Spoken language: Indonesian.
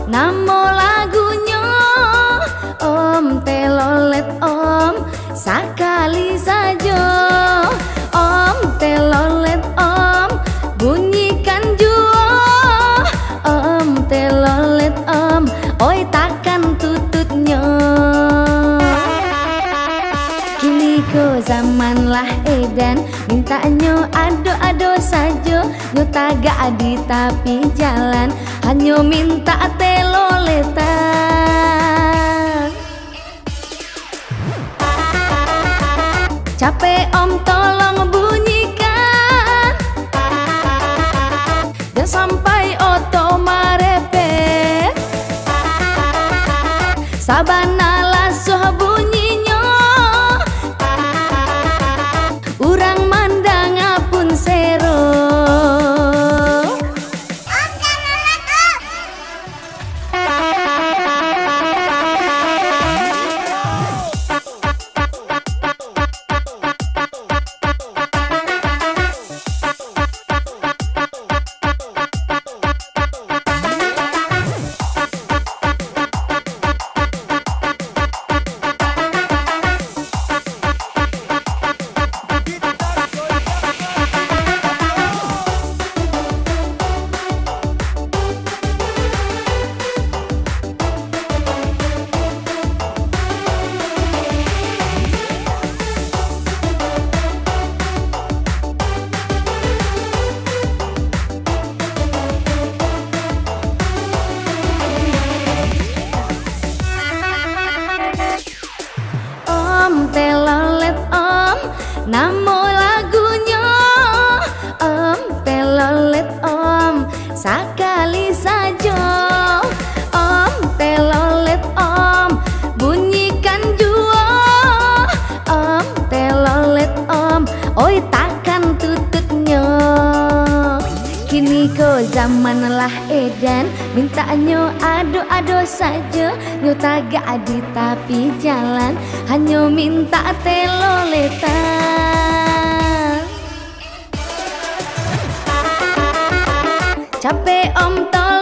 Namo lagunya Om telolet om, sekali saja Om telolet om, bunyikan jua Om telolet om, oi takkan tututnya. Kini ko zaman lah edan, mintanya ado-ado saja. Nyo tagak di tapi jalan, hanya minta teloletan. Capek om tolong bunyikan, dan sampai oto marepet. Sabana lasuh bunyinya, urang mandang apun sero. Om telolet om, namo lagunya Om telolet om, sekali saja Om telolet om, bunyikan jua Om telolet om, oi takkan tututnya. Kini ko zaman lah edan, mintanya ado-ado saja. Nyo tagak di tapi jalan, hanya minta teloletan. Capek om tolong